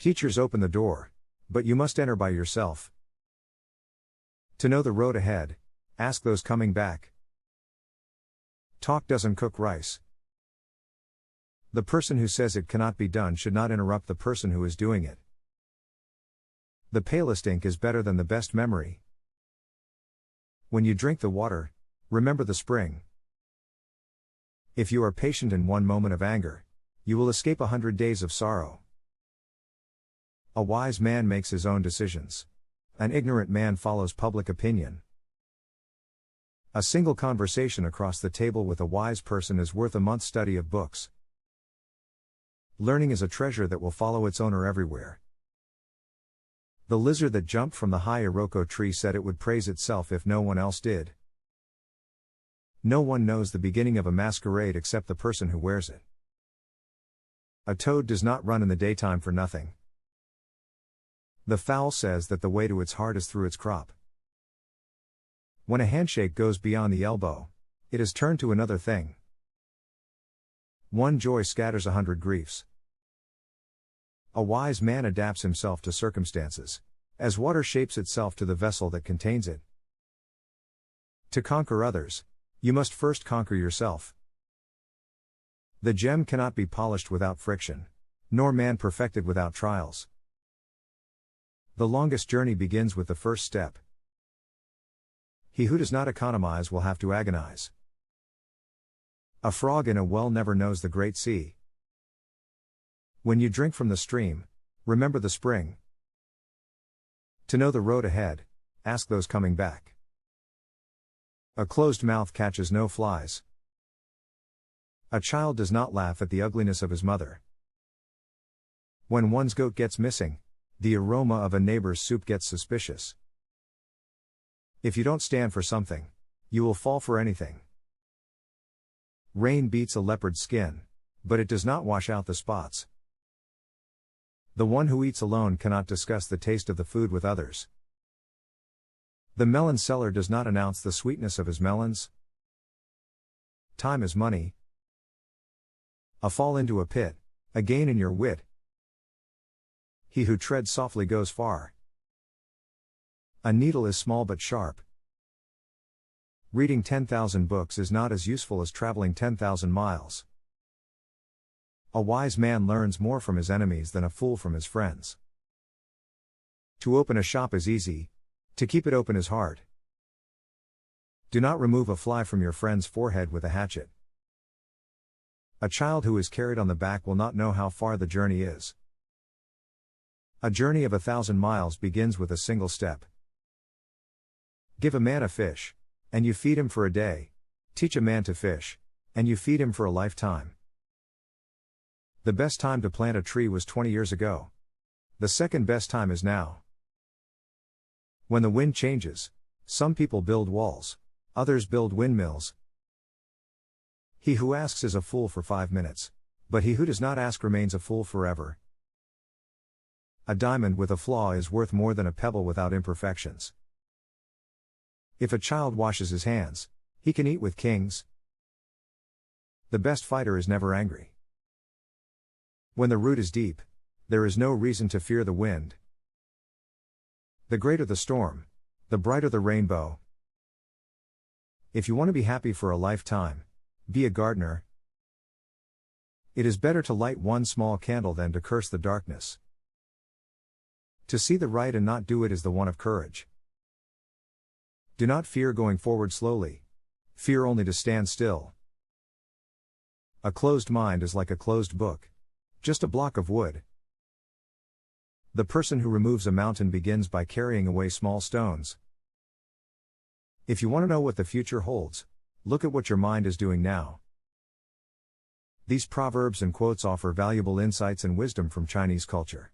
Teachers open the door, but you must enter by yourself. To know the road ahead, ask those coming back. Talk doesn't cook rice. The person who says it cannot be done should not interrupt the person who is doing it. The palest ink is better than the best memory. When you drink the water, remember the spring. If you are patient in one moment of anger, you will escape 100 days of sorrow. A wise man makes his own decisions. An ignorant man follows public opinion. A single conversation across the table with a wise person is worth a month's study of books. Learning is a treasure that will follow its owner everywhere. The lizard that jumped from the high Iroko tree said it would praise itself if no one else did. No one knows the beginning of a masquerade except the person who wears it. A toad does not run in the daytime for nothing. The fowl says that the way to its heart is through its crop. When a handshake goes beyond the elbow, it has turned to another thing. One joy scatters 100 griefs. A wise man adapts himself to circumstances, as water shapes itself to the vessel that contains it. To conquer others, you must first conquer yourself. The gem cannot be polished without friction, nor man perfected without trials. The longest journey begins with the first step. He who does not economize will have to agonize. A frog in a well never knows the great sea. When you drink from the stream, remember the spring. To know the road ahead, ask those coming back. A closed mouth catches no flies. A child does not laugh at the ugliness of his mother. When one's goat gets missing, the aroma of a neighbor's soup gets suspicious. If you don't stand for something, you will fall for anything. Rain beats a leopard's skin, but it does not wash out the spots. The one who eats alone cannot discuss the taste of the food with others. The melon seller does not announce the sweetness of his melons. Time is money. A fall into a pit, a gain in your wit. He who treads softly goes far. A needle is small but sharp. Reading 10,000 books is not as useful as traveling 10,000 miles. A wise man learns more from his enemies than a fool from his friends. To open a shop is easy, to keep it open is hard. Do not remove a fly from your friend's forehead with a hatchet. A child who is carried on the back will not know how far the journey is. A journey of 1,000 miles begins with a single step. Give a man a fish, and you feed him for a day. Teach a man to fish, and you feed him for a lifetime. The best time to plant a tree was 20 years ago. The second best time is now. When the wind changes, some people build walls, others build windmills. He who asks is a fool for 5 minutes, but he who does not ask remains a fool forever. A diamond with a flaw is worth more than a pebble without imperfections. If a child washes his hands, he can eat with kings. The best fighter is never angry. When the root is deep, there is no reason to fear the wind. The greater the storm, the brighter the rainbow. If you want to be happy for a lifetime, be a gardener. It is better to light one small candle than to curse the darkness. To see the right and not do it is the one of courage. Do not fear going forward slowly. Fear only to stand still. A closed mind is like a closed book. Just a block of wood. The person who removes a mountain begins by carrying away small stones. If you want to know what the future holds, look at what your mind is doing now. These proverbs and quotes offer valuable insights and wisdom from Chinese culture.